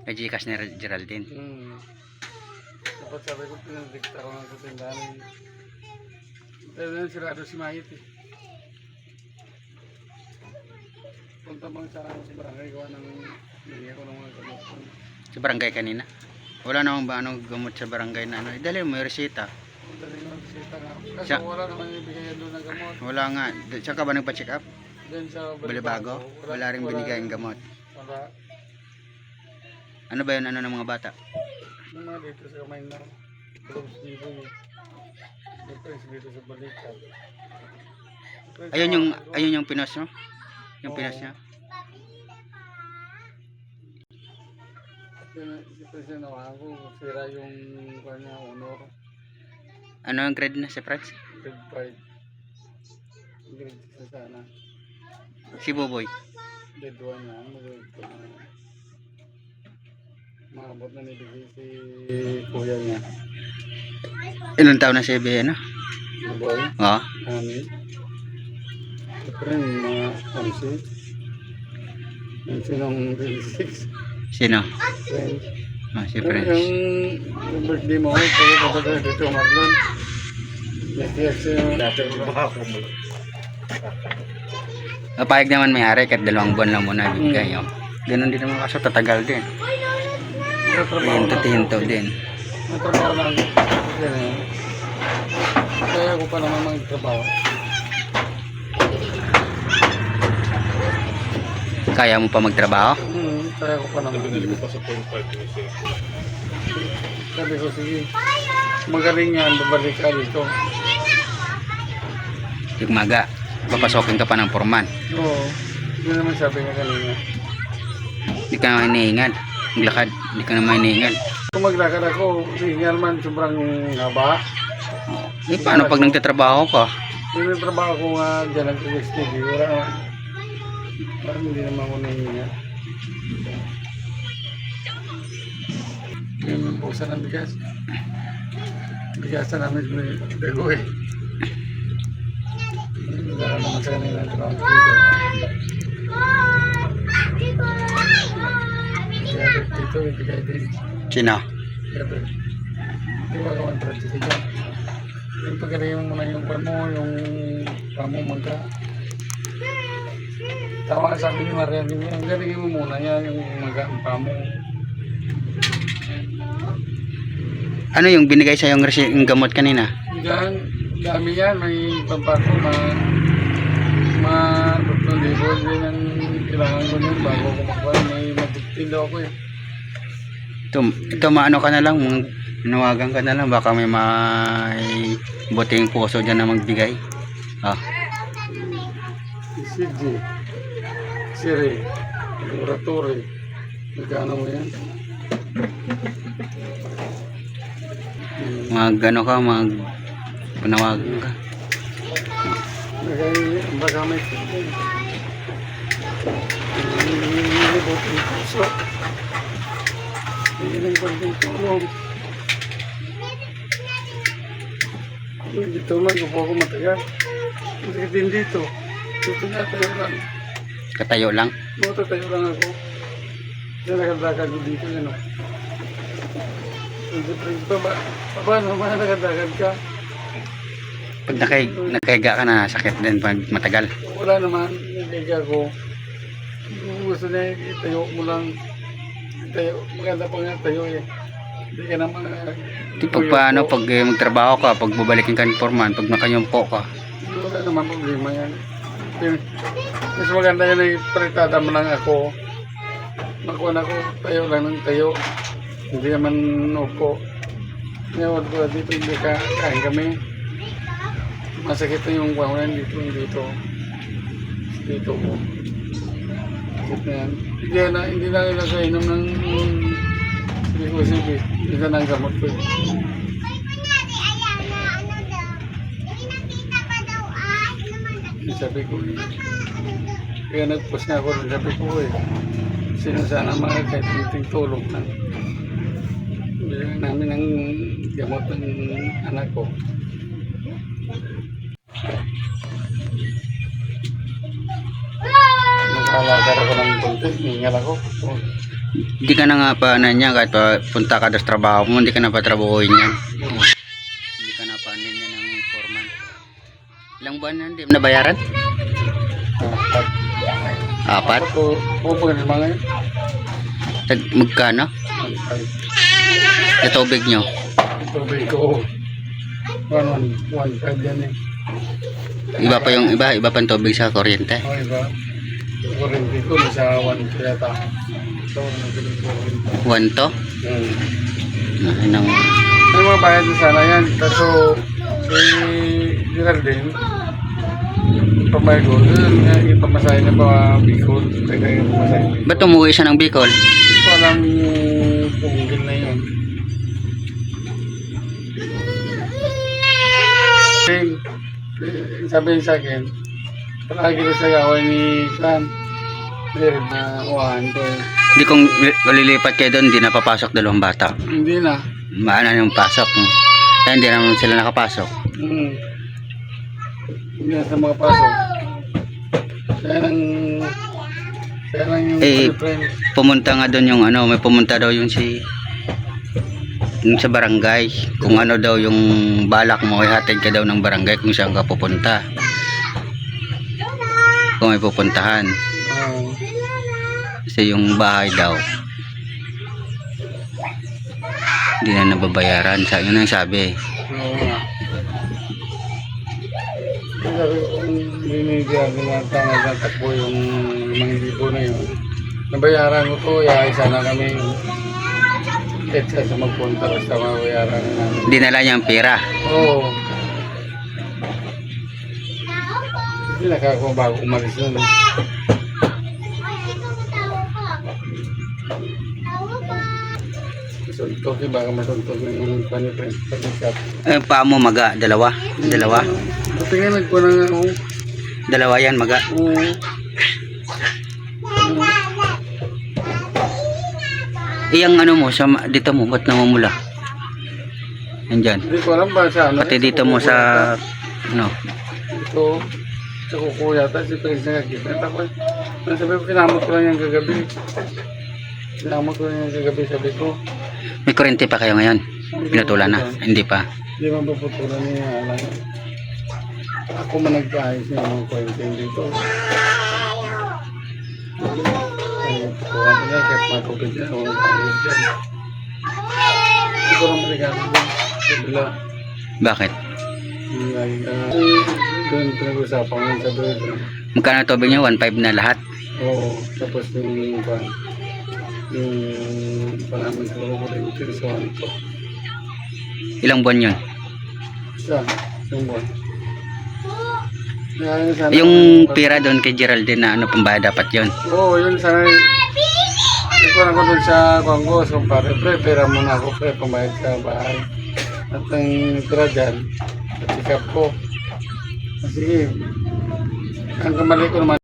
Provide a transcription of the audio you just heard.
Kay Gcash ni Geraldine. Dapat sabi ko pinagdikta ko lang sa tindahan. Dahil na sirado si Mayit eh. Punta bang sa barangay gawa ng bigyan ko ng mga gamot. Sa barangay kanina. Wala namang ba anong gamot sa barangay na ano. Dali mo yung resita. Dali mo yung resita nga. Kasi wala naman ibigay doon ng gamot. Wala nga. Saan ka ba nagpa-check up? Doon sa Balibago? Wala rin binigay yung gamot. Wala. Ano ba yun? Ano ng mga bata? Yung mga dito sa kamay na. Close dito eh. Dito sa balikat. Ayun yung pinos no? Yung pinos niya. Ito siya nawahan ko. Sira yung kanya honor. Ano ang grade na si Franz? Grade 5. Grade 6 sana. Si Boboy. Grade 1 na. Maabot na nibigay si kuya niya. Ilang taon na si Ebe, ano? Boy? Oo. Amin. Siyempre mga 11. Sinong 26? Sino? Friend. Si Franz. Yung birthday mo, pwede ka ba dito Marlon? Yes, dati ko na ako mo. Napayag naman may-ari kahit 2 buwan lang muna bigay. Ganun din naman kaso tatagal din. Hinto din. Matrabaho lang. Kaya ko pa naman magtrabaho. Kaya mo pa magtrabaho? Kaya ko pa naman. Sabi ko, sige. Magaling yan, babalik ka dito. Tigmaga, papasokin ka pa ng forman. Oo. Yun naman sabi niya kanina. Hindi ka naman iniingat. Maglakad, hindi ka naman iniingat. Kung maglakad ako, signal man sobrang haba. Paano pag nagtatrabaho ka? Yung trabaho ko nga dyan ang TV, wala naman. Parang hindi naman ako nahinga. Yung pusa ng bigas. Bigasan namin sa dago eh. Wala naman sa kanila ang trabaho dito. Dito, ibigay din. Sino? Di ba kawan practice dyan? Yung pagaling mo na yung pamo magka. Tawa sa akin ni Maria, ang galing mo muna yan, yung magka ang pamo. Ano yung binigay sa yung gamot kanina? Diyan, dami yan, may pampako, ma-2,000 din ang kailangan ko yun bago ko makuha, may magtindo ako eh. Ito maano ka na lang, nawagan ka na lang, baka may buting puso dyan na magbigay. CG, Siri, Laboratory, magkano mo yan? Ano ka, panawagan ka. Baka may buting puso. Hindi ng konting tulong. Dito man, kung ako matagal. Masakit din dito. Dito na tayo lang. Katayo lang? Oo, tatayo lang ako. Diyan nakadakad ko dito yun o. Paano naman nakadakad ka? Pag nakahiga ka na, sakit din pag matagal. Wala naman, naghiga ko. Kung gusto na itayo mo lang. Tayo, maganda pa nga tayo eh. Hindi ka naman. Pag paano, pag magtrabaho ka, pag babalikin ka ng forman, pag nakayumpo ka. Wala naman problema yan. Mas maganda yan ay palitada mo lang ako. Nakuha na ako, tayo lang ng tayo. Hindi naman upo. Ngayon ko dito, hindi kain kami. Masakit na yung kwanan dito. Dito ko. Masakit na yan. Hindi na nila kainom ng sige. Hindi na ng gamot ko. Sabi ko kaya nag-post nga ako rin. Sabi ko sino sana mga kahit kunting tulong na. Bilhin namin ang gamot ng anak ko. Nakakalakar ako ng konti. Hingal ako. Hindi ka na nga pa na niya kahit pa punta ka sa trabaho mo, hindi ka na pa trabahuin yan. Hindi ka na pa niya ng foreman. Ilang buwan na hindi nabayaran? Apat? Opo, ganun mga yun. Magkano? Sa tubig nyo? Tubig ko. 1.5 yan eh. Iba pa yung iba pang tubig sa kuryente. O iba. Kuryente ko nasa 1 yata. So, nabiling ko. 1 to? Nang May mga bayad na sana yan. Kaso, si Geraldine, pamay ko, yung pamasahe na ba Bicol? Kaya yung pamasahe. ba't umuwi siya ng Bicol? Hindi ko alam yung punggil na yun. Sabi niya sa akin, palagi ko sa gawin ni San. Meron na uwahan ko eh. Hindi kung lilipat kayo doon, hindi na papasok dalawang bata. Hindi na. Maana yung pasok. Kaya hindi naman sila nakapasok. Hindi na sa mga pasok. Kaya nang yung friend. Pumunta nga doon yung ano, may pumunta daw yung yung sa barangay. Kung ano daw yung balak mo, ihatid ka daw ng barangay kung saan ka pupunta. Kung may pupuntahan. Kasi yung bahay daw hindi na nababayaran. Yun ang sabi. Oo nga. Sabi ko, kung binigyan na takbo yung 5,000 na yun. Nabayaran ko to, isa na kami. Kahit sa magpunta basta mabayaran na namin. Dinala niya ang pera. Oo. Hindi nakakakuha bago umalis nun. Suntok, baka masuntok na yung panipin. Paa mo maga, dalawa. Tingnan nagpo na nga ako. Dalawa yan maga. Oo. Iyang ano mo dito mo ba't namumula? Nandyan. Hindi ko alam ba sa ano. Pati dito mo sa ano. Ito. Sa kuko yata. Si Prince na nakikita. Tapos, sabi ko, kinamot ko lang yung kagabi. Sabi ko. May kurente pa kayo ngayon? Pinutulan na? Hindi pa. Hindi man paputulan niya. Ako man nagkaayos niya mga kwente dito. Ay, kuha ko na kahit matubig niya. Huwag kaayos dyan. Hindi ko lang maligado dyan. Sabila. Bakit? Doon pinag-usapan ko sa doon. Magkano tubig niyo? 1.5 na lahat? Oo. Tapos yung panamin sa loob ko rin yung pinasuhan ko. Ilang buwan yun? Isang buwan. Yung pera doon kay Geraldine na ano pambayad dapat yun? Oo, yun sana. Ikuha ko doon sa Congo. So pare, pera muna ako pambayad sa bahay. At ang tira dyan, at sikap ko. Sige, ang kamali ko naman.